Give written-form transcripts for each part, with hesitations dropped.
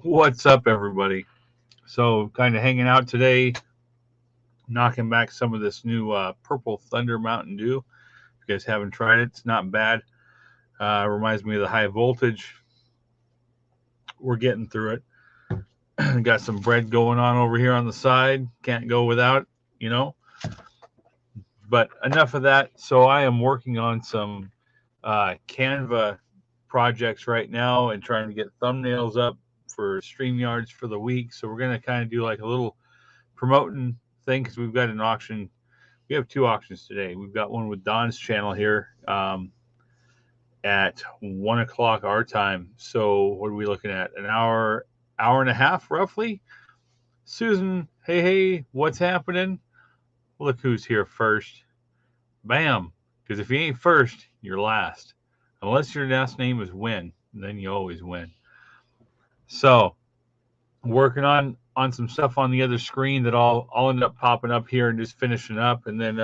What's up, everybody? So, kind of hanging out today, knocking back some of this new Purple Thunder Mountain Dew. If you guys haven't tried it, it's not bad. Reminds me of the high voltage. We're getting through it. Got some bread going on over here on the side. Can't go without, you know. But enough of that. So, I am working on some Canva projects right now and trying to get thumbnails up for StreamYards for the week. So, we're going to kind of do like a little promoting thing because we've got an auction. We have two auctions today. We've got one with Don's channel here at 1 o'clock our time. So what are we looking at? An hour and a half roughly. Susan, hey, what's happening? Look who's here first. Bam. Because if you ain't first, you're last. Unless your last name is Win, then you always win. So working on some stuff on the other screen that I'll end up popping up here and just finishing up, and then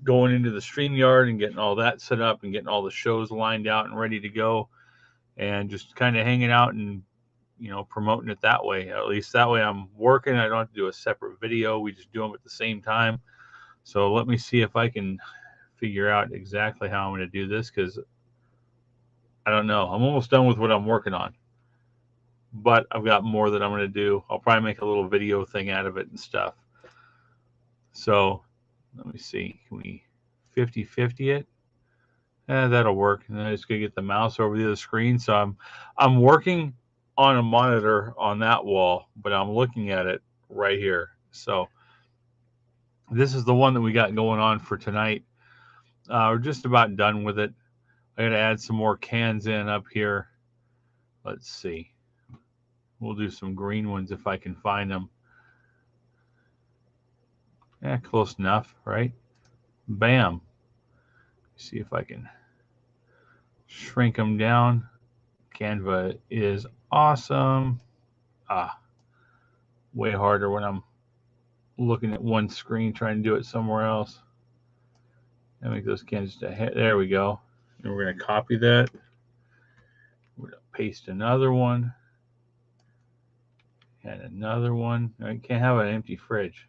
going into the StreamYard and getting all that set up and getting all the shows lined out and ready to go, and just kind of hanging out and promoting it that way. At least that way I'm working. I don't have to do a separate video. We just do them at the same time. So let me see if I can figure out exactly how I'm going to do this, because I don't know. I'm almost done with what I'm working on, but I've got more that I'm going to do. I'll probably make a little video thing out of it and stuff. So let me see. Can we 50-50 it? That'll work. And then I just gotta get the mouse over the other screen. So I'm working on a monitor on that wall, but I'm looking at it right here. So this is the one that we got going on for tonight. We're just about done with it. I gotta add some more cans in up here. Let's see. We'll do some green ones if I can find them. Yeah, close enough, right? Bam. See if I can shrink them down. Canva is awesome. Way harder when I'm looking at one screen trying to do it somewhere else. And make those cans just ahead. There we go. And we're going to copy that. We're going to paste another one. And another one. I can't have an empty fridge.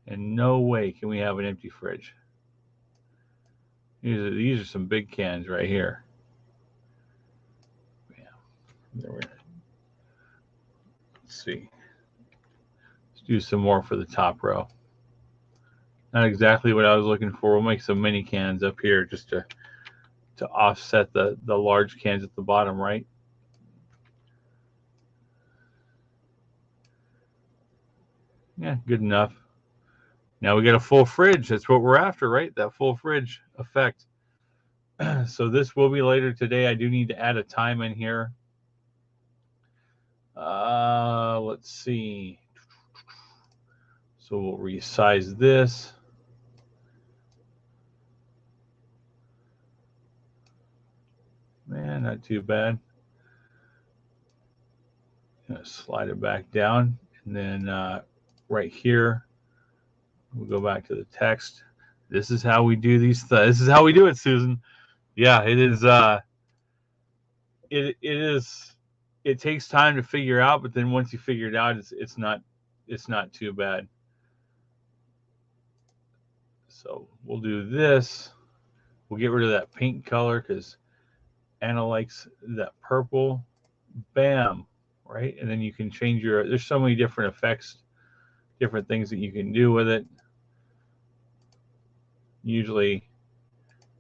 And no way can we have an empty fridge. These are some big cans right here. Let's see. Let's do some more for the top row. Not exactly what I was looking for. We'll make some mini cans up here just to offset the large cans at the bottom, right? Yeah, good enough. Now we got a full fridge. That's what we're after, right? That full fridge effect. So this will be later today. I do need to add a time in here. Let's see. So we'll resize this. Man, not too bad. Gonna slide it back down, and then right here, we'll go back to the text. This is how we do these. This is how we do it, Susan. Yeah, it is. It is. It takes time to figure out, but then once you figure it out, it's not too bad. So we'll do this. We'll get rid of that pink color because Anna likes that purple. Bam, right? And then you can change there's so many different effects, different things that you can do with it. Usually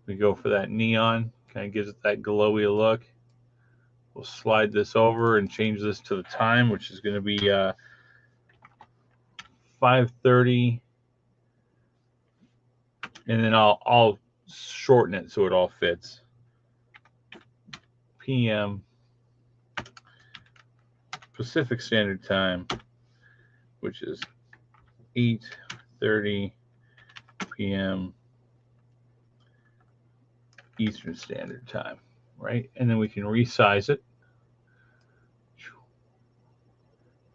we go for that neon, kind of gives it that glowy look. We'll slide this over and change this to the time, which is going to be 5:30, and then I'll shorten it so it all fits. PM Pacific Standard Time, which is 8:30 p.m. Eastern Standard Time, right? And then we can resize it.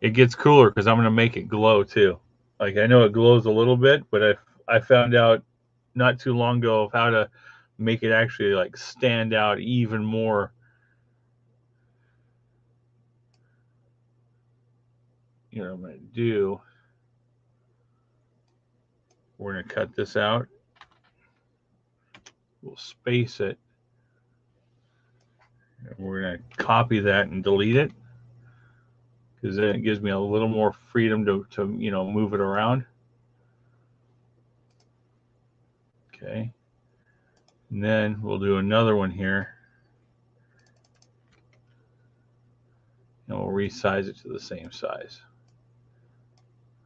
It gets cooler because I'm going to make it glow too. Like, I know it glows a little bit, but I found out not too long ago of how to make it actually like stand out even more You know what I'm going to do? We're going to cut this out. We'll space it. We're going to copy that and delete it, because then it gives me a little more freedom to move it around. Okay. And then we'll do another one here. And we'll resize it to the same size.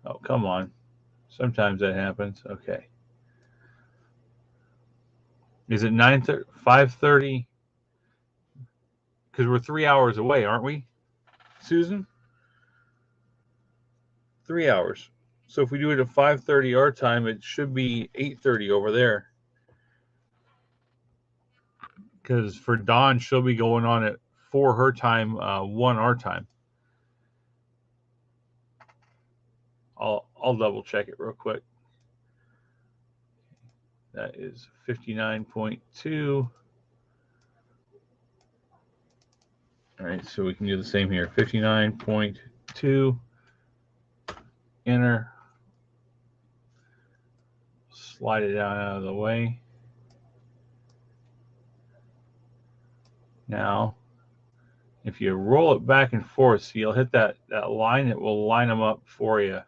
Oh, come on. Sometimes that happens. Okay. Is it 5:30? Because we're 3 hours away, aren't we, Susan? 3 hours. So if we do it at 5:30 our time, it should be 8:30 over there. Because for Dawn, she'll be going on at 4 her time, 1 our time. I'll double check it real quick. That is 59.2. All right, so we can do the same here. 59.2. Enter. Slide it down out of the way. Now, if you roll it back and forth, so you'll hit that line, it will line them up for you.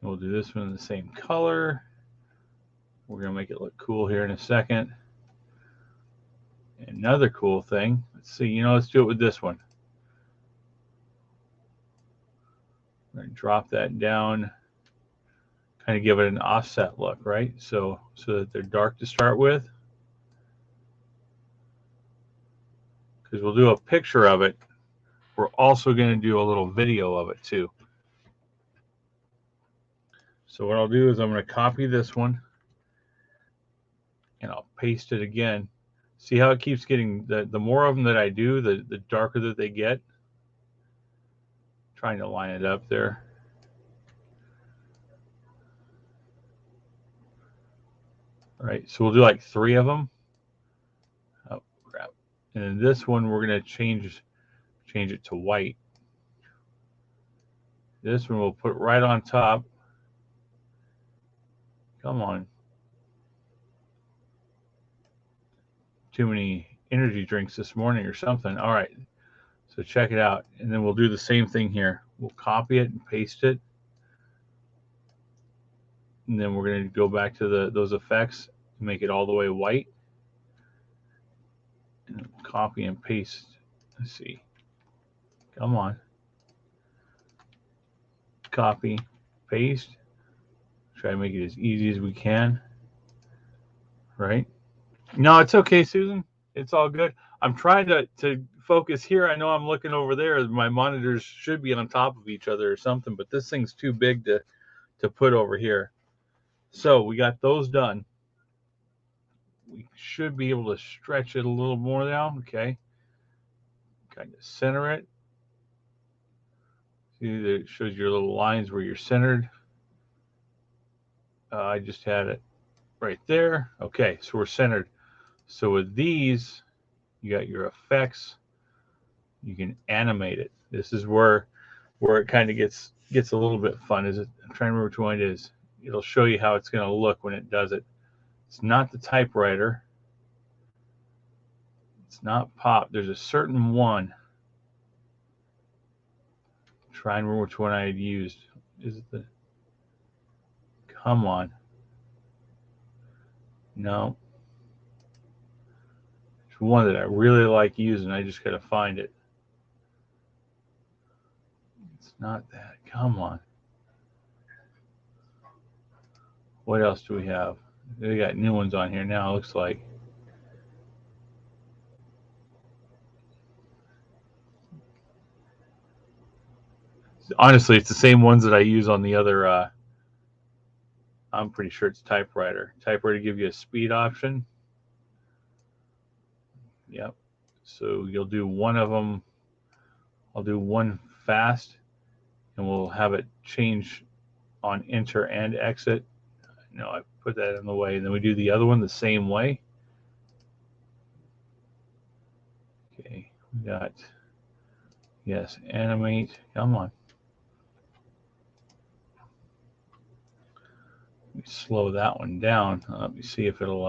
We'll do this one in the same color. We're going to make it look cool here in a second. Another cool thing, let's see, let's do it with this one. We're going to drop that down, kind of give it an offset look, right? So that they're dark to start with. Because we'll do a picture of it. We're also going to do a little video of it too. So what I'll do is I'm going to copy this one and I'll paste it again. See how it keeps getting, the more of them that I do, the darker that they get. Trying to line it up there. All right, so we'll do like 3 of them. Oh, crap. And then this one, we're going to change it to white. This one we'll put right on top. Come on. Too many energy drinks this morning or something. All right, so check it out. And then we'll do the same thing here. We'll copy it and paste it. And then we're going to go back to those effects and make it all the way white. And copy and paste. Let's see. Come on. Copy, paste. Try to make it as easy as we can. Right? No, it's okay, Susan. It's all good. I'm trying to focus here. I know I'm looking over there. My monitors should be on top of each other or something, but this thing's too big to put over here. So we got those done. We should be able to stretch it a little more now. Okay. Kind of center it. See, that it shows your little lines where you're centered. I just had it right there. Okay, so we're centered. So with these, you got your effects. You can animate it. This is where it kind of gets a little bit fun. I'm trying to remember which one it is. It'll show you how it's going to look when it does it. It's not the typewriter. It's not pop. There's a certain one. Try and remember which one I had used. Is it the? Come on. No. It's one that I really like using. I just got to find it. It's not that. Come on. What else do we have? They got new ones on here now, it looks like. Honestly, it's the same ones that I use on the other. I'm pretty sure it's typewriter. Typewriter give you a speed option. Yep. So you'll do one of them. I'll do one fast, and we'll have it change on enter and exit. No, I put that in the way. And then we do the other one the same way. Okay, we got Yes, animate. Come on. Let me slow that one down. Let me see if it'll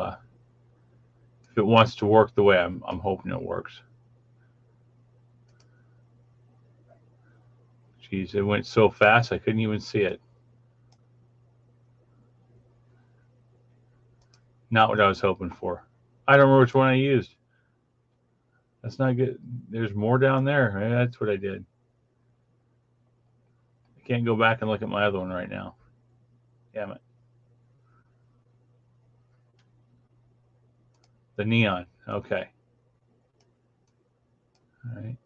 if it wants to work the way I'm hoping it works. Geez, it went so fast I couldn't even see it. Not what I was hoping for. I don't remember which one I used. That's not good. There's more down there. That's what I did. I can't go back and look at my other one right now. Damn it. The neon. Okay. All right.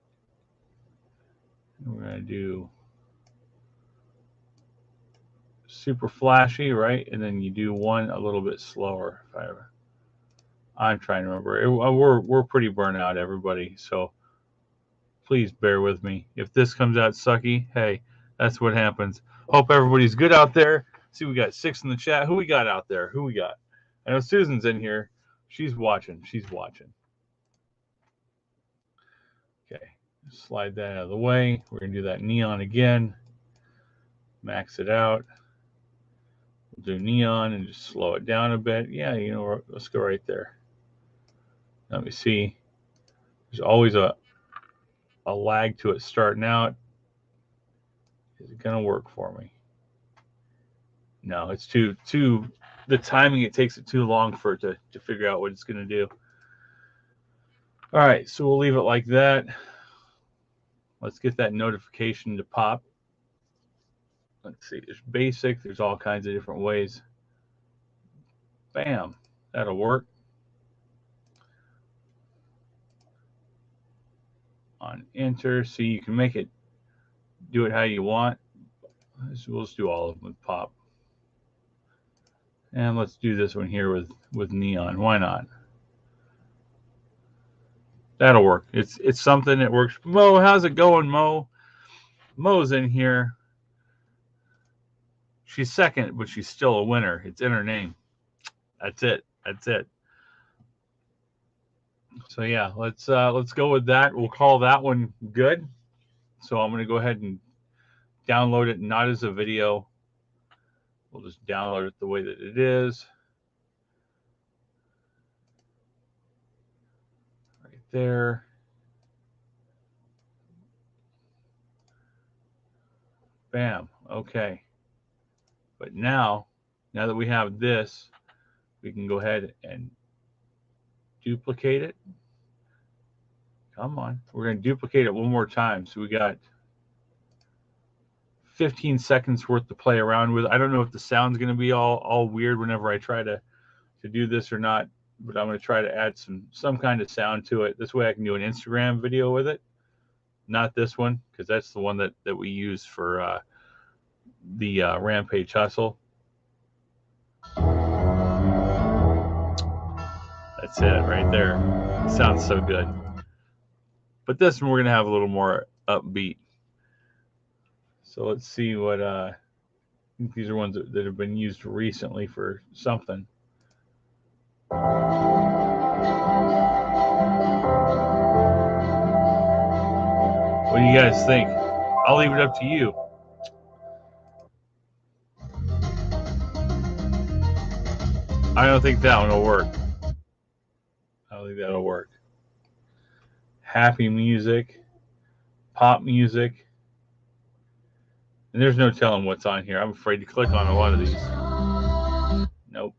We're going to do super flashy, right? And then you do one a little bit slower. I'm trying to remember. We're pretty burnt out, everybody. So please bear with me. If this comes out sucky, hey, that's what happens. Hope everybody's good out there. See, we got 6 in the chat. Who we got out there? Who we got? I know Susan's in here. She's watching. She's watching. Okay. Slide that out of the way. We're going to do that neon again. Max it out. We'll do neon and just slow it down a bit. Yeah, you know, let's go right there. Let me see. There's always a lag to it starting out. Is it going to work for me? No, it's too the timing, it takes it too long for it to figure out what it's going to do. All right, so we'll leave it like that. Let's get that notification to pop. Let's see, there's basic, there's all kinds of different ways. Bam, that'll work. On enter, see, you can make it, do it how you want. We'll just do all of them with pop. And let's do this one here with neon. Why not? That'll work. It's something that works. Mo, how's it going, Mo? Mo's in here. She's second, but she's still a winner. It's in her name. That's it. That's it. So yeah, let's go with that. We'll call that one good. So I'm going to go ahead and download it, not as a video. We'll just download it the way that it is. Right there. Bam. Okay. But now that we have this, we can go ahead and duplicate it. Come on. We're going to duplicate it one more time. So we got 15 seconds worth to play around with. I don't know if the sound's going to be all weird whenever I try to do this or not, but I'm going to try to add some kind of sound to it. This way I can do an Instagram video with it. Not this one, because that's the one that we use for the Rampage Hustle. That's it right there. It sounds so good. But this one we're going to have a little more upbeat. So let's see what, I think these are ones that have been used recently for something. What do you guys think? I'll leave it up to you. I don't think that one will work. I don't think that'll work. Happy music, pop music. And there's no telling what's on here. I'm afraid to click on a lot of these. Nope.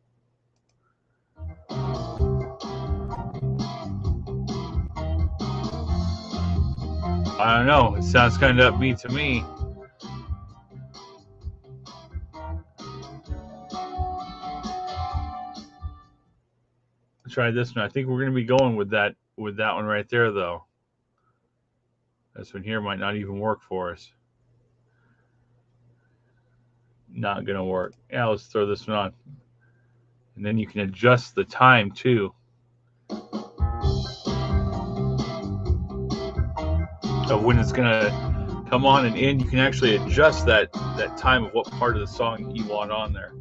I don't know. It sounds kind of upbeat to me. Let's try this one. I think we're going to be going with that one right there, though. This one here might not even work for us. Not going to work. Yeah, let's throw this one on. And then you can adjust the time, too. Of when it's going to come on and end. You can actually adjust that time of what part of the song you want on there.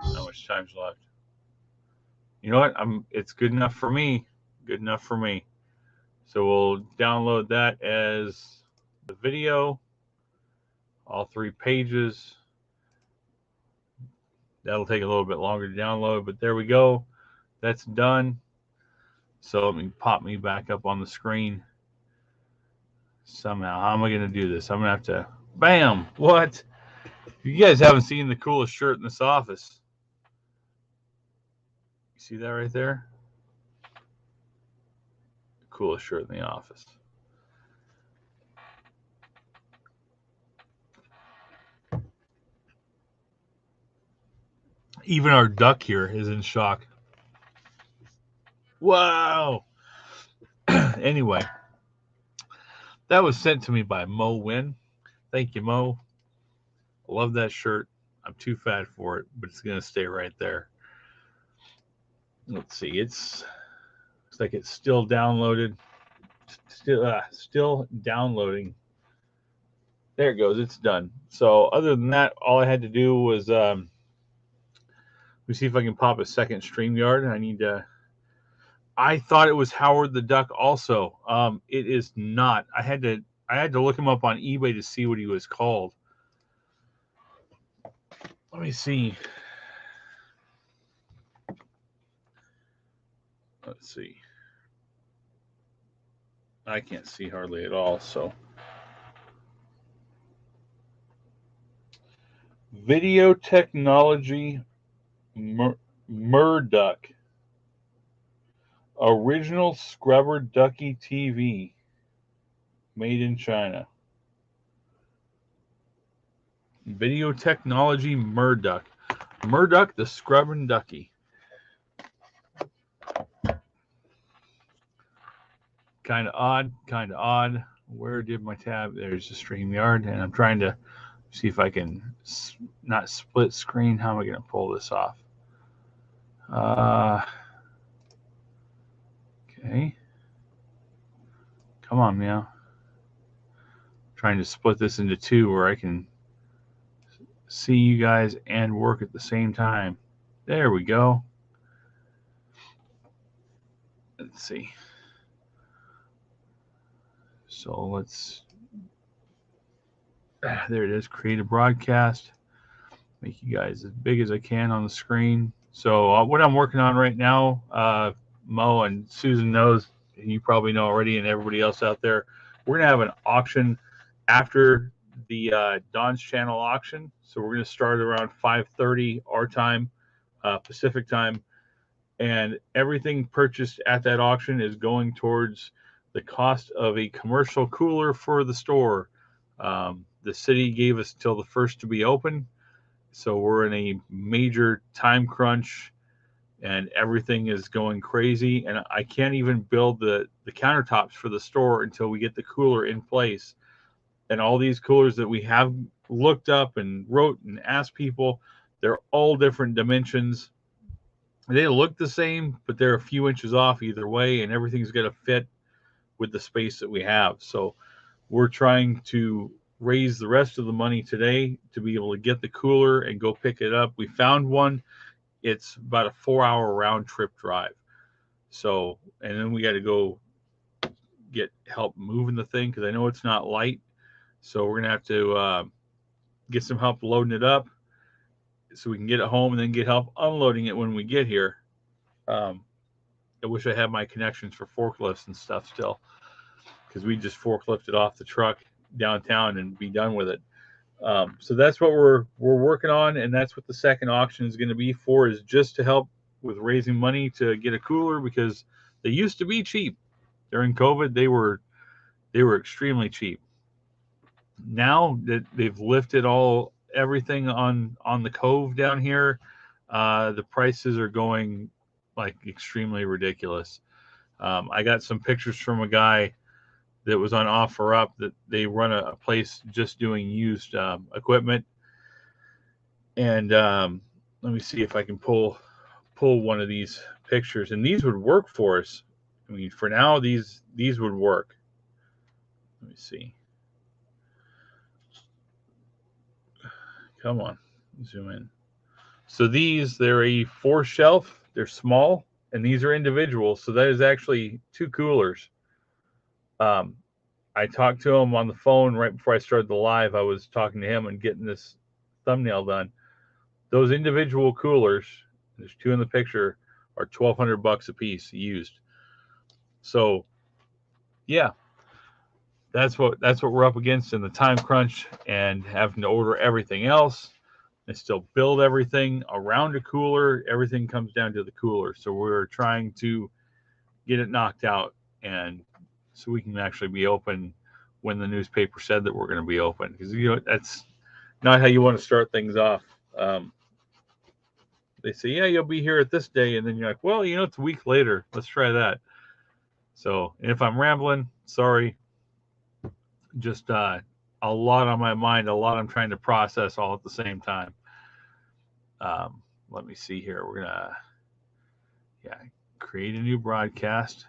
How much time's left? You know what? It's good enough for me. Good enough for me. So we'll download that as the video, all 3 pages. That'll take a little bit longer to download, but there we go. That's done. So let me pop me back up on the screen somehow. How am I going to do this? I'm going to have to, bam, what? You guys haven't seen the coolest shirt in this office. You see that right there? The coolest shirt in the office. Even our duck here is in shock. Wow. Anyway, that was sent to me by Mo Win. Thank you, Mo. I love that shirt. I'm too fat for it, but it's going to stay right there. Let's see. Looks like it's still downloaded. Still downloading. There it goes. It's done. So other than that, all I had to do was let me see if I can pop a second StreamYard. I thought it was Howard the Duck also. It is not. I had to look him up on eBay to see what he was called. Let me see. Let's see. I can't see hardly at all, so. Video Technology Murduck. Original Scrubber Ducky TV. Made in China. Video Technology Murduck. Murduck the Scrubbing Ducky. Kind of odd. Where did my tab? There's the StreamYard, and I'm trying to see if I can not split screen. How am I going to pull this off? Okay. Come on, meow. Trying to split this into 2 where I can see you guys and work at the same time. There we go. Let's see. So let's, there it is, create a broadcast. Make you guys as big as I can on the screen. So what I'm working on right now, Mo and Susan knows, and you probably know already, and everybody else out there, we're going to have an auction after the Don's Channel auction. So we're going to start around 5:30 our time, Pacific time. And everything purchased at that auction is going towards the cost of a commercial cooler for the store. The city gave us till the 1st to be open. So we're in a major time crunch and everything is going crazy. And I can't even build the countertops for the store until we get the cooler in place. And all these coolers that we have looked up and wrote and asked people, they're all different dimensions. They look the same, but they're a few inches off either way, and everything's got to fit with the space that we have. So we're trying to raise the rest of the money today to be able to get the cooler and go pick it up. We found one. It's about a 4-hour round trip drive. So, and then we got to go get help moving the thing because I know it's not light. So we're going to have to get some help loading it up so we can get it home and then get help unloading it when we get here. I wish I had my connections for forklifts and stuff still, because we just forklift it off the truck downtown and be done with it. So that's what we're working on, and that's what the second auction is going to be for, is just to help with raising money to get a cooler, because they used to be cheap. During COVID, they were extremely cheap. Now that they've lifted everything on the cove down here, the prices are going like extremely ridiculous. I got some pictures from a guy that was on OfferUp that they run a place just doing used equipment. And let me see if I can pull one of these pictures, and these would work for us. I mean, for now, these would work. Let me see. Come on, zoom in. So they're a 4 shelf. They're small. and these are individual. So that is actually 2 coolers. Um, I talked to him on the phone right before I started the live. I was talking to him and getting this thumbnail done. Those individual coolers, there's 2 in the picture, are $1,200 a piece used. So yeah, that's what we're up against in the time crunch and having to order everything else and still build everything around a cooler. Everything comes down to the cooler. So we're trying to get it knocked out, and so we can actually be open when the newspaper said that we're going to be open, because that's not how you want to start things off. They say, yeah, you'll be here at this day, and then you're like, well, it's a week later. Let's try that. So, and if I'm rambling, sorry. Just a lot on my mind, a lot I'm trying to process all at the same time. Let me see here. We're gonna, create a new broadcast.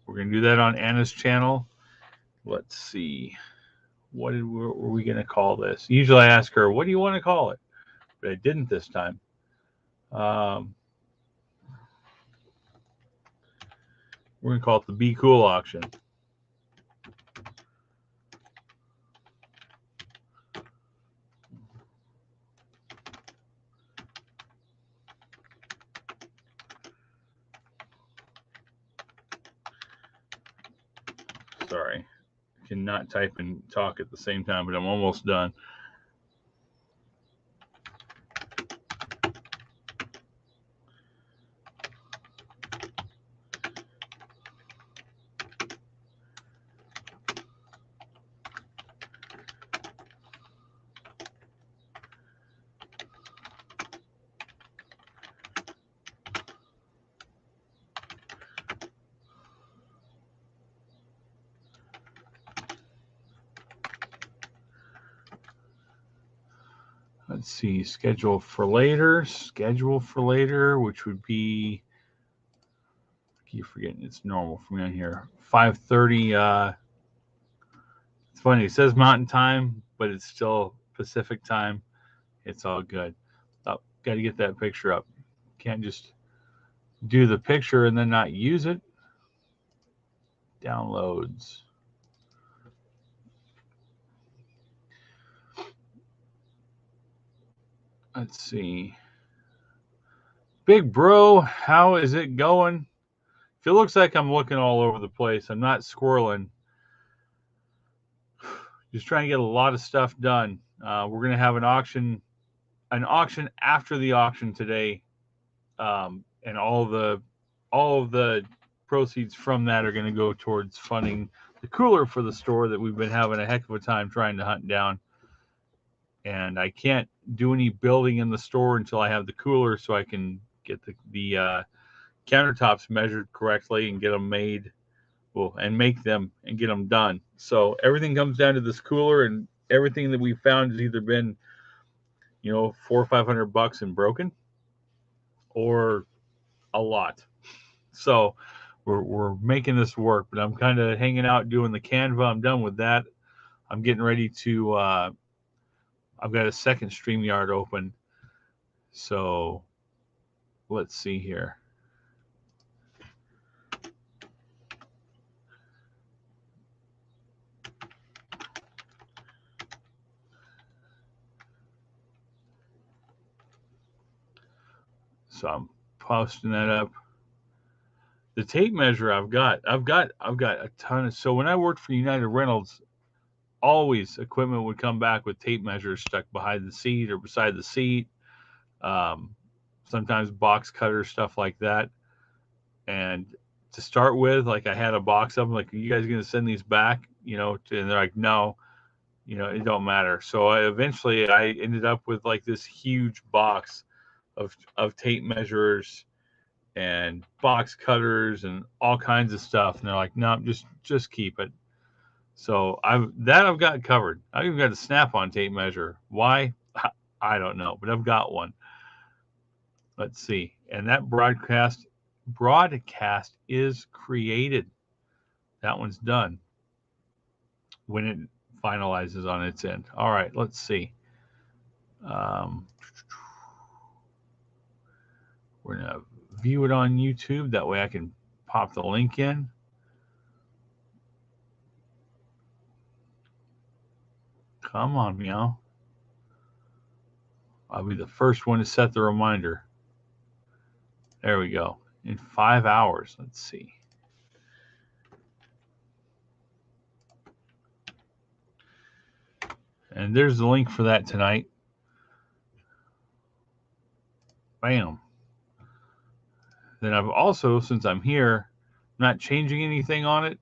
We're gonna do that on Anna's channel. Let's see. What were we gonna call this? Usually I ask her, what do you want to call it? But I didn't this time. We're gonna call it the Be Cool auction. Sorry, I cannot type and talk at the same time, but I'm almost done. Let's see, schedule for later, which would be, I keep forgetting it's normal for me on here, 5:30. It's funny, it says Mountain Time, but it's still Pacific Time. It's all good. Oh, got to get that picture up. Can't just do the picture and then not use it. Downloads. Let's see. Big bro, how is it going? If it looks like I'm looking all over the place, I'm not squirreling. Just trying to get a lot of stuff done. We're going to have an auction after the auction today, and all of the proceeds from that are going to go towards funding the cooler for the store that we've been having a heck of a time trying to hunt down. And I can't do any building in the store until I have the cooler, so I can get the countertops measured correctly and get them made, and make them and get them done. So everything comes down to this cooler, and everything that we found has either been, $400 or $500 and broken, or a lot. So we're making this work, but I'm kind of hanging out doing the Canva. I'm done with that. I'm getting ready to. I've got a second StreamYard open. So let's see here. So I'm posting that up. The tape measure I've got a ton of. So when I worked for United Rentals, always equipment would come back with tape measures stuck behind the seat or beside the seat. Sometimes box cutters, stuff like that. And to start with, like, I had a box of them. Like, are you guys going to send these back? And they're like, no. It don't matter. So eventually I ended up with like this huge box of tape measures and box cutters and all kinds of stuff. And they're like, no, just keep it. So I've got covered. I've even got a Snap-on tape measure. Why? I don't know, but I've got one. Let's see. And that broadcast is created. That one's done when it finalizes on its end. All right, let's see. We're gonna view it on YouTube. That way I can pop the link in. Come on, meow. I'll be the first one to set the reminder. There we go. In 5 hours. Let's see. And there's the link for that tonight. Bam. Then I've also, since I'm here, not changing anything on it.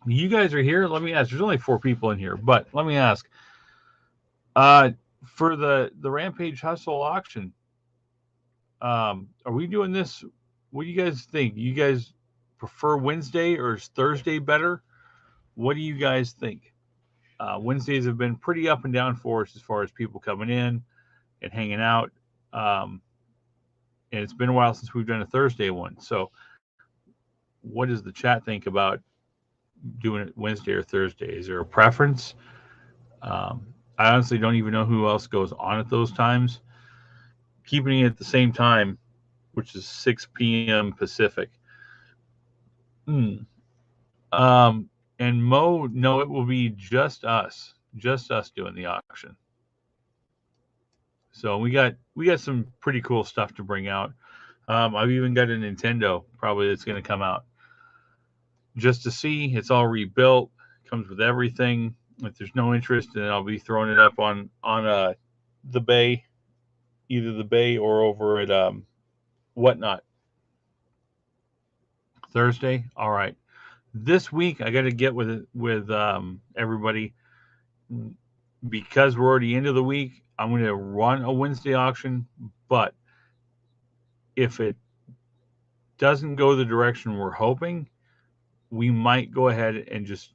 You guys are here. Let me ask. There's only 4 people in here, but let me ask. For the Rampage Hustle auction, are we doing this? What do you guys think? You guys prefer Wednesday or is Thursday better? What do you guys think? Wednesdays have been pretty up and down for us as far as people coming in and hanging out. And it's been a while since we've done a Thursday one. So what does the chat think about doing it Wednesday or Thursday? Is there a preference? I honestly don't even know who else goes on at those times. Keeping it at the same time, which is 6 p.m. Pacific. And Mo, no, it will be just us doing the auction. So we got some pretty cool stuff to bring out. I've even got a Nintendo probably that's going to come out just to see. It's all rebuilt, comes with everything. If there's no interest, then I'll be throwing it up on the Bay, either the Bay or over at Whatnot. Thursday, all right. This week I got to get with everybody because we're already into the week. I'm going to run a Wednesday auction, but if it doesn't go the direction we're hoping, we might go ahead and just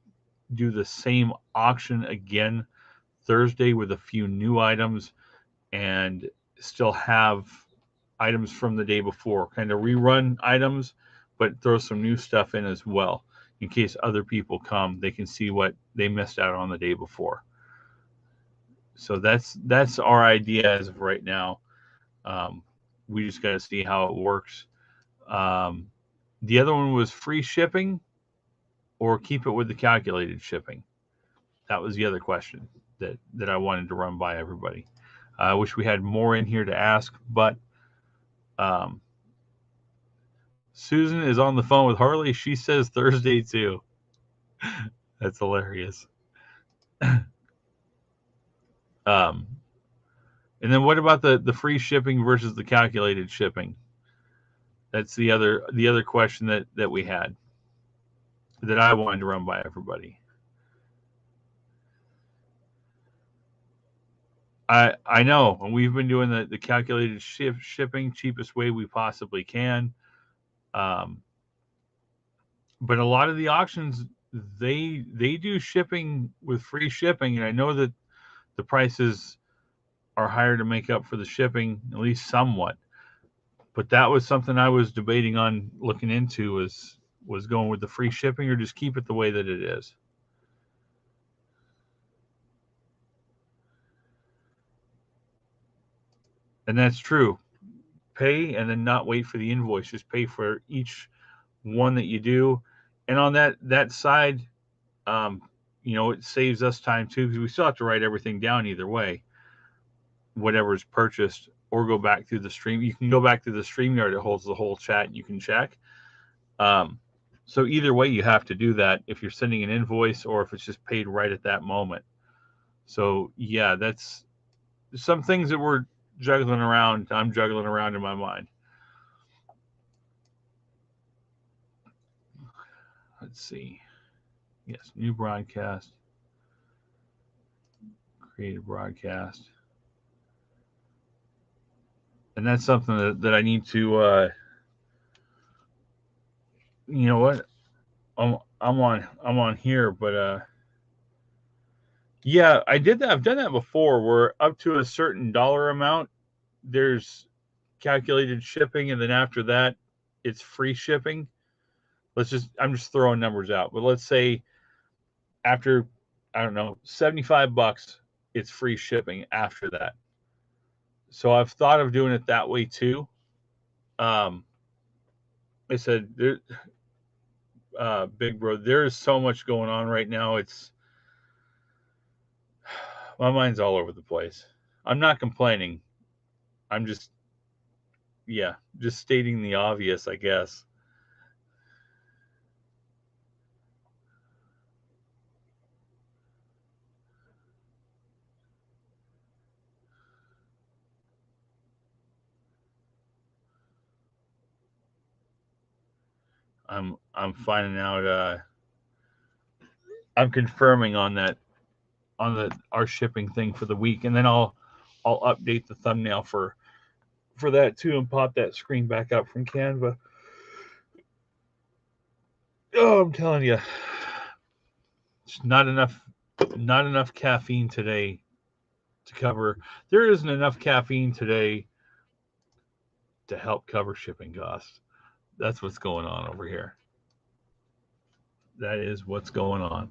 do the same auction again Thursday with a few new items and still have items from the day before, kind of rerun items, but throw some new stuff in as well. In case other people come, they can see what they missed out on the day before. So that's our idea as of right now. We just got to see how it works. The other one was free shipping or keep it with the calculated shipping. That was the other question that I wanted to run by everybody. I wish we had more in here to ask, but Susan is on the phone with Harley. She says Thursday too. That's hilarious. And then what about the free shipping versus the calculated shipping? That's the other question that we had that I wanted to run by everybody. I know, and we've been doing the calculated shipping cheapest way we possibly can. But a lot of the auctions they do shipping with free shipping, and I know that the prices are higher to make up for the shipping, at least somewhat. But that was something I was debating on looking into was going with the free shipping or just keep it the way that it is. And that's true. Pay and then not wait for the invoice. Just pay for each one that you do. And on that side, it saves us time too, because we still have to write everything down either way, whatever's purchased, or go back through the stream. You can go back to the StreamYard. It holds the whole chat and you can check. So either way, you have to do that if you're sending an invoice or if it's just paid right at that moment. So yeah, that's some things that we're juggling around. I'm juggling around in my mind. Let's see. Yes, new broadcast. Create a broadcast. And that's something that I need to you know what? I'm on here, but yeah, I did that. I've done that before where up to a certain dollar amount there's calculated shipping, and then after that it's free shipping. I'm just throwing numbers out, but let's say after, I don't know, $75, it's free shipping after that. So I've thought of doing it that way too. Um, I said, Big Bro, there is so much going on right now. It's my mind's all over the place. I'm not complaining. I'm just, yeah, just stating the obvious, I guess. I'm finding out. I'm confirming on that on the our shipping thing for the week, and then I'll update the thumbnail for that too, and pop that screen back up from Canva. Oh, I'm telling you, it's not enough caffeine today to cover. There isn't enough caffeine today to help cover shipping costs. That's what's going on over here. That is what's going on.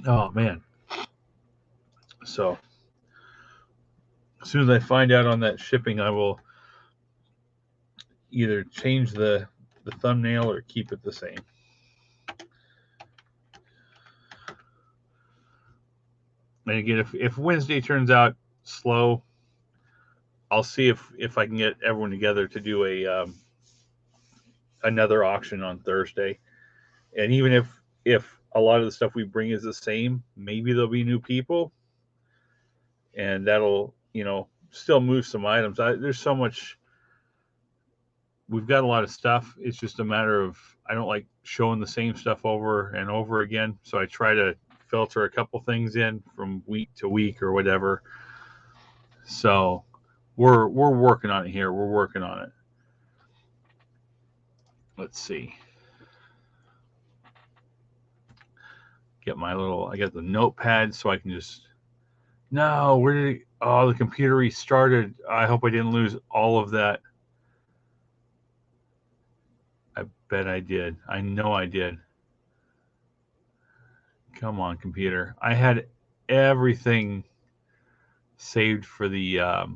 Oh man. So as soon as I find out on that shipping, I will either change the thumbnail or keep it the same. And again, if Wednesday turns out slow, I'll see if I can get everyone together to do a another auction on Thursday. And even if a lot of the stuff we bring is the same, maybe there'll be new people, and that'll still move some items. There's so much. We've got a lot of stuff. It's just a matter of I don't like showing the same stuff over and over again. So I try to filter a couple things in from week to week or whatever. So we're working on it here. We're working on it. Let's see. Get my little. I got the notepad so I can just. No, where did it? Oh, the computer restarted. I hope I didn't lose all of that. I bet I did. I know I did. Come on, computer. I had everything saved for the.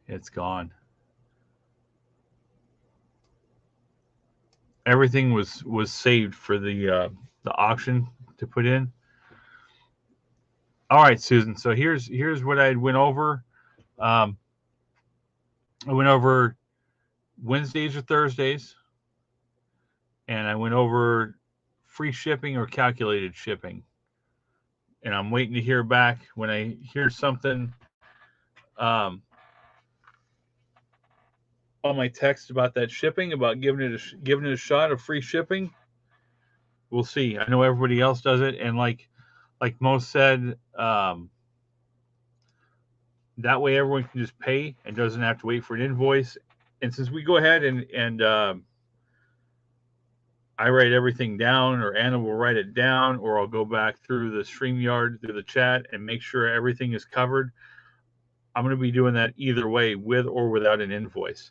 It's gone. Everything was saved for the auction to put in. All right, Susan. So here's what I went over. Um, I went over Wednesdays or Thursdays, and I went over free shipping or calculated shipping. And I'm waiting to hear back when I hear something um, on my text about that shipping, about giving it a shot of free shipping. We'll see. I know everybody else does it, and like Mo said, that way everyone can just pay and doesn't have to wait for an invoice. And since we go ahead and I write everything down, or Anna will write it down, or I'll go back through the StreamYard, through the chat, and make sure everything is covered. I'm going to be doing that either way, with or without an invoice.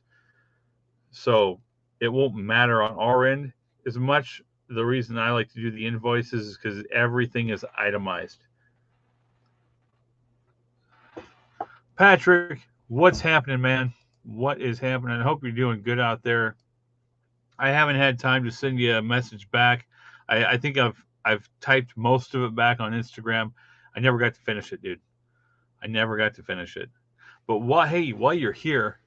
So it won't matter on our end as much. The reason I like to do the invoices is because everything is itemized. Patrick, what's happening, man? What is happening? I hope you're doing good out there. I haven't had time to send you a message back. I think I've typed most of it back on Instagram. I never got to finish it, dude. I never got to finish it. But while you're here,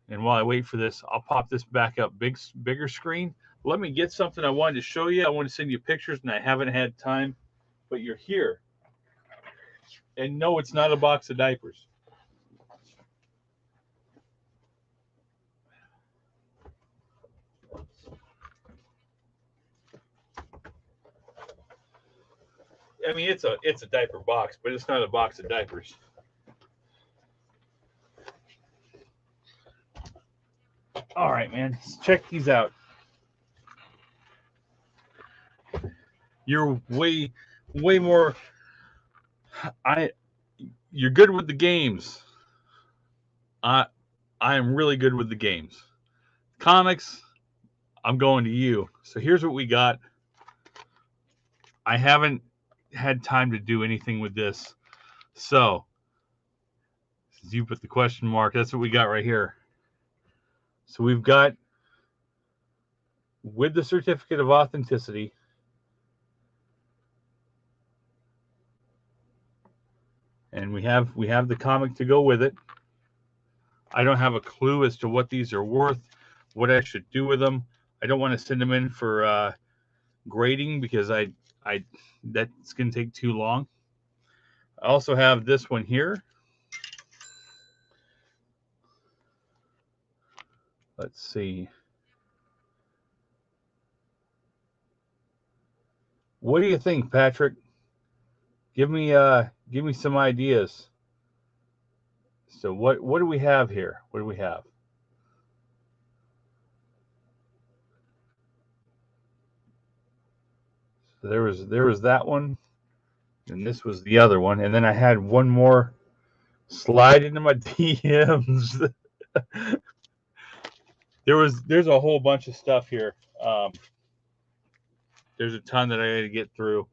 and while I wait for this, I'll pop this back up, bigger screen. Let me get something I wanted to show you. I want to send you pictures, and I haven't had time. But you're here, and no, it's not a box of diapers. I mean, it's a diaper box, but it's not a box of diapers. All right, man. Check these out. You're way more. You're good with the games. I am really good with the games. Comics, I'm going to you. So here's what we got. I haven't had time to do anything with this. So, since you put the question mark, that's what we got right here. So we've got, with the certificate of authenticity, and we have the comic to go with it. I don't have a clue as to what these are worth, what I should do with them. I don't want to send them in for grading because that's going to take too long. I also have this one here. Let's see. What do you think, Patrick? Give me some ideas. So what do we have here? What do we have? So there was that one, and this was the other one, and then I had one more slide into my DMs. There's a whole bunch of stuff here. There's a ton that I got to get through.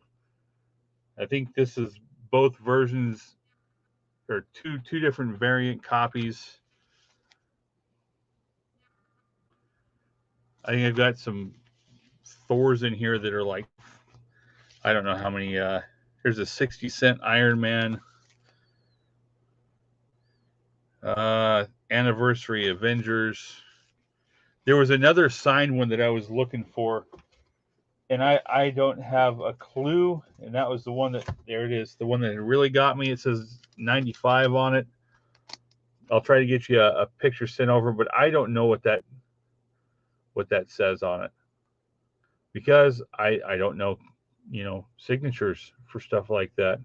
I think this is both versions, or two different variant copies. I think I've got some Thors in here that are like, I don't know how many. There's a 60-cent Iron Man, Anniversary Avengers. There was another signed one that I was looking for, and I don't have a clue. And that was the one that, there it is, the one that really got me. It says 95 on it. I'll try to get you a picture sent over, but I don't know what that says on it, because I don't know, signatures for stuff like that.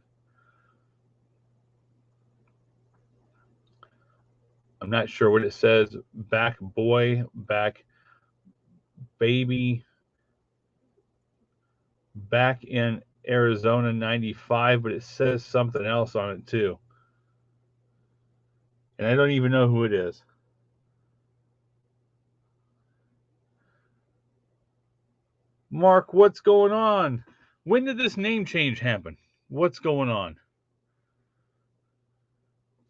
I'm not sure what it says. Back boy, back baby, back in Arizona 95, but it says something else on it too. And I don't even know who it is. Mark, what's going on? When did this name change happen? What's going on?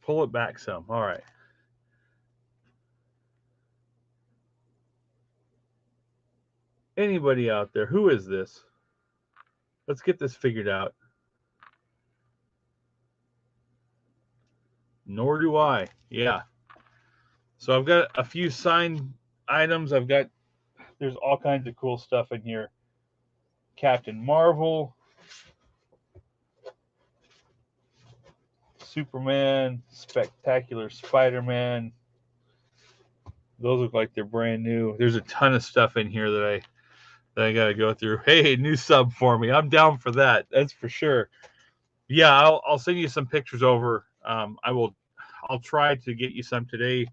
Pull it back some. All right. Anybody out there? Who is this? Let's get this figured out. Nor do I. Yeah. So I've got a few signed items. There's all kinds of cool stuff in here. Captain Marvel, Superman, Spectacular Spider-Man. Those look like they're brand new. There's a ton of stuff in here that I got to go through. Hey, new sub for me. I'm down for that. That's for sure. Yeah, I'll send you some pictures over. I'll try to get you some today.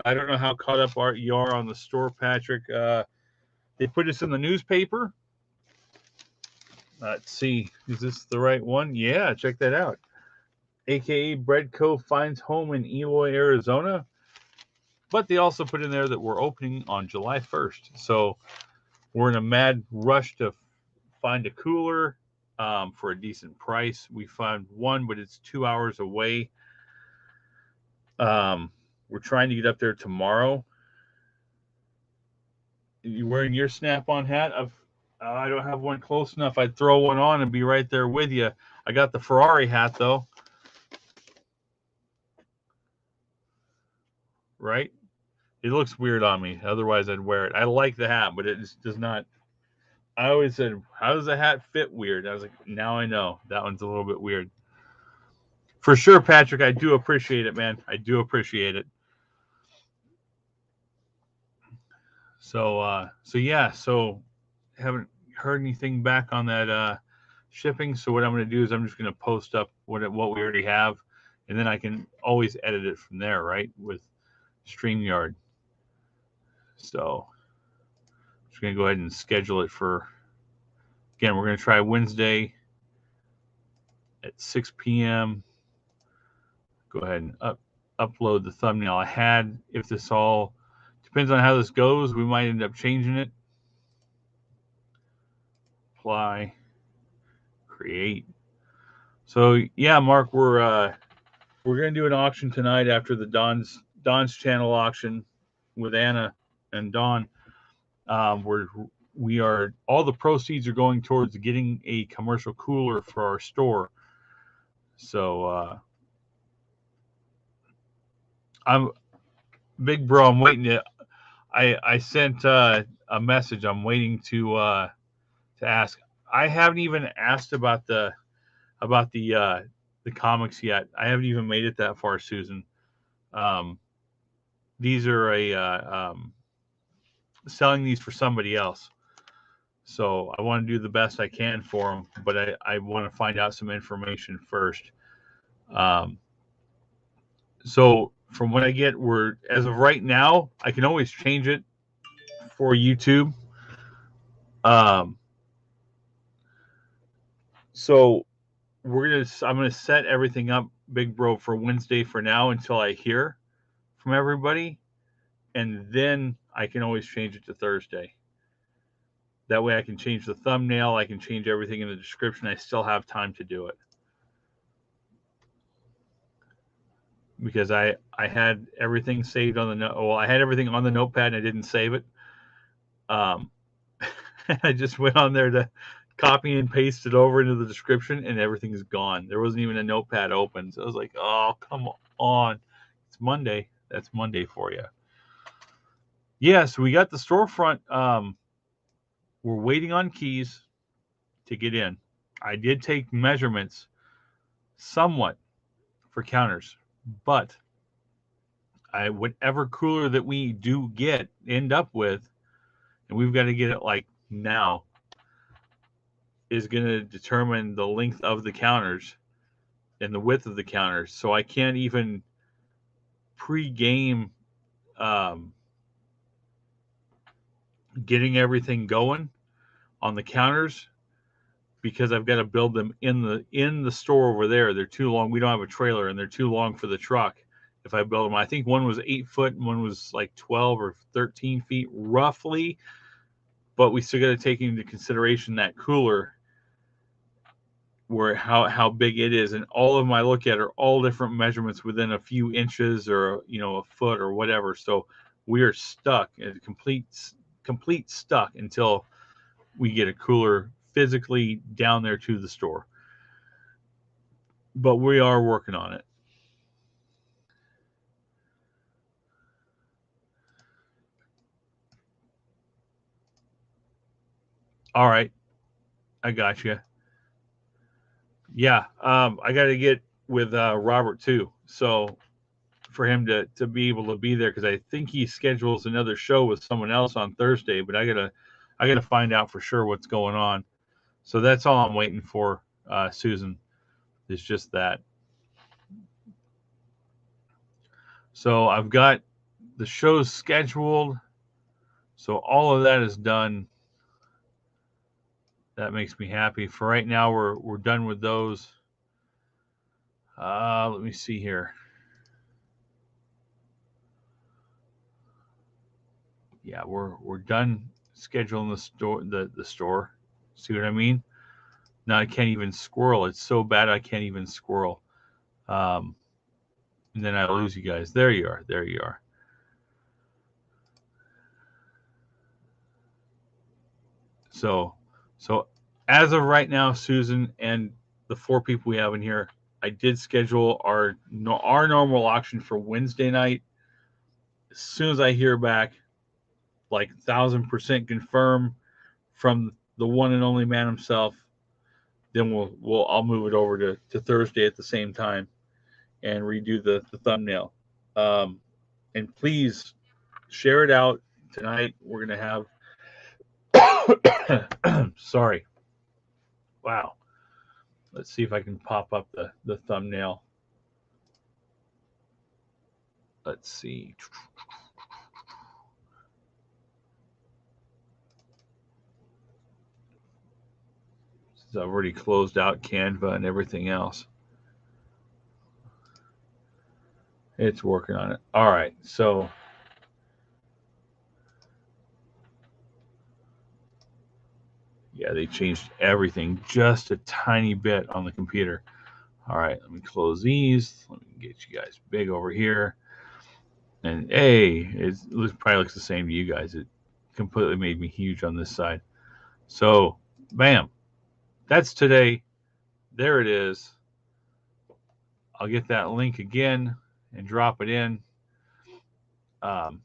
I don't know how caught up you are on the store, Patrick. They put us in the newspaper. Let's see. Is this the right one? Yeah, check that out. AKA Bread Co. finds home in Eloy, Arizona. But they also put in there that we're opening on July 1st. So we're in a mad rush to find a cooler for a decent price. We found one, but it's 2 hours away. We're trying to get up there tomorrow. You wearing your Snap-on hat? I don't have one close enough. I'd throw one on and be right there with you. I got the Ferrari hat, though. Right? It looks weird on me. Otherwise, I'd wear it. I like the hat, but it just does not. I always said, how does a hat fit weird? I was like, now I know. That one's a little bit weird. For sure, Patrick, I do appreciate it, man. I do appreciate it. So yeah, so haven't heard anything back on that shipping. So what I'm going to do is I'm just going to post up what we already have, and then I can always edit it from there, right, with StreamYard. So I'm just going to go ahead and schedule it for, again, we're going to try Wednesday at 6 p.m. Go ahead and upload the thumbnail I had. If this all depends on how this goes, we might end up changing it. Apply. Create. So yeah, Mark, we're gonna do an auction tonight after the Don's channel auction with Anna and Don. We are all the proceeds are going towards getting a commercial cooler for our store. So I'm big bro. I'm waiting to. I sent a message. I'm waiting to ask. I haven't even asked about the comics yet. I haven't even made it that far, Susan. Um, these are selling these for somebody else. So I want to do the best I can for them, but I want to find out some information first. Um, so from what I get, as of right now, I can always change it for YouTube. Um, so I'm gonna set everything up, big bro, for Wednesday for now until I hear from everybody, and then I can always change it to Thursday. That way I can change the thumbnail, I can change everything in the description. I still have time to do it. Because I had everything saved on I had everything on the notepad and I didn't save it. Um, I just went on there to copy and paste it over into the description and everything is gone. There wasn't even a notepad open. So I was like, oh, come on. It's Monday. That's Monday for you. Yeah, so we got the storefront. We're waiting on keys to get in. I did take measurements somewhat for counters, but whatever cooler that we do end up with, and we've got to get it like now, is going to determine the length of the counters and the width of the counters. So I can't even pre-game getting everything going on the counters because I've got to build them in the store over there. They're too long. We don't have a trailer, and they're too long for the truck. If I build them, I think one was 8 foot and one was like 12 or 13 feet roughly. But we still got to take into consideration that cooler, where how big it is, and all of them I look at are all different measurements within a few inches or a foot or whatever. So we are stuck, complete stuck until we get a cooler physically down there to the store. But we are working on it. All right, I got you. Yeah, I got to get with Robert too. So for him to be able to be there, because I think he schedules another show with someone else on Thursday, but I gotta find out for sure what's going on. So that's all I'm waiting for, Susan. Is just that. So I've got the shows scheduled. So all of that is done. That makes me happy. For right now, we're done with those. Let me see here. Yeah, we're done scheduling the store. See what I mean? Now I can't even squirrel. It's so bad I can't even squirrel. And then I lose you guys. There you are. There you are. So as of right now, Susan and the 4 people we have in here, I did schedule our normal auction for Wednesday night. As soon as I hear back, like 1,000% confirm from the one and only man himself, then I'll move it over to Thursday at the same time and redo the thumbnail. And please share it out tonight. We're gonna have sorry. Wow. Let's see if I can pop up the thumbnail. Let's see. Since I've already closed out Canva and everything else. It's working on it. All right. So Yeah, they changed everything just a tiny bit on the computer. All right, let me close these. Let me get you guys big over here. And hey, probably looks the same to you guys. It completely made me huge on this side. So, bam, that's today. There it is. I'll get that link again and drop it in. Um,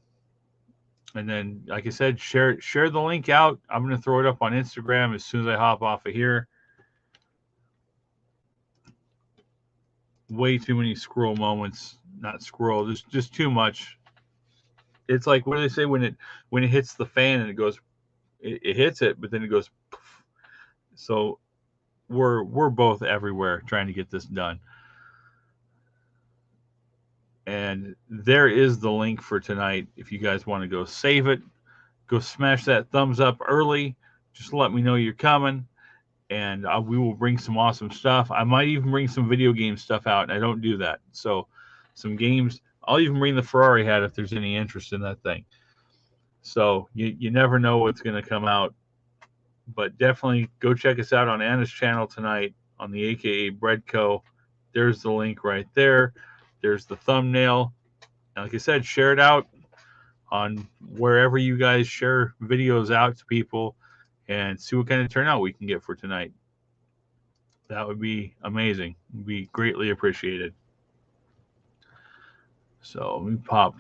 and then, like I said, share the link out. I'm going to throw it up on Instagram as soon as I hop off of here. Way too many squirrel moments. Not squirrel, just too much. It's like, what do they say when it hits the fan and it goes, it hits it, but then it goes. Poof. So we're both everywhere trying to get this done. And there is the link for tonight. If you guys want to go save it, go smash that thumbs up early. Just let me know you're coming, and we will bring some awesome stuff. I might even bring some video game stuff out, and I don't do that. So, some games. I'll even bring the Ferrari hat if there's any interest in that thing. So, you never know what's going to come out. But definitely go check us out on Anna's channel tonight on the AKA Bread Co. There's the link right there. There's the thumbnail. And like I said, share it out on wherever you guys share videos out to people and see what kind of turnout we can get for tonight. That would be amazing. It'd be greatly appreciated. So let me pop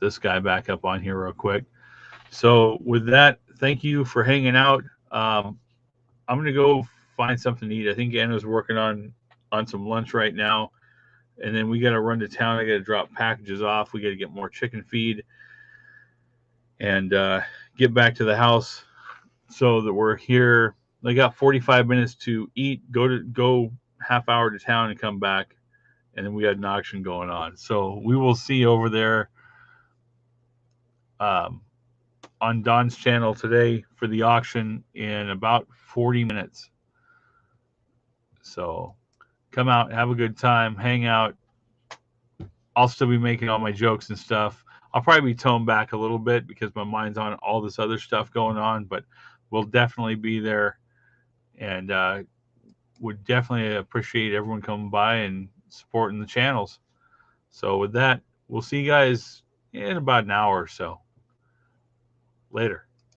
this guy back up on here real quick. So with that, thank you for hanging out. I'm gonna go find something to eat. I think Anna's working on some lunch right now, and then we got to run to town. I got to drop packages off. We got to get more chicken feed and get back to the house so that we're here. I got 45 minutes to eat, go half hour to town and come back, and then we got an auction going on. So we will see over there on Don's channel today for the auction in about 40 minutes. So come out, have a good time, hang out. I'll still be making all my jokes and stuff. I'll probably be toned back a little bit because my mind's on all this other stuff going on, but we'll definitely be there, and would definitely appreciate everyone coming by and supporting the channels. So with that, we'll see you guys in about an hour or so. Later.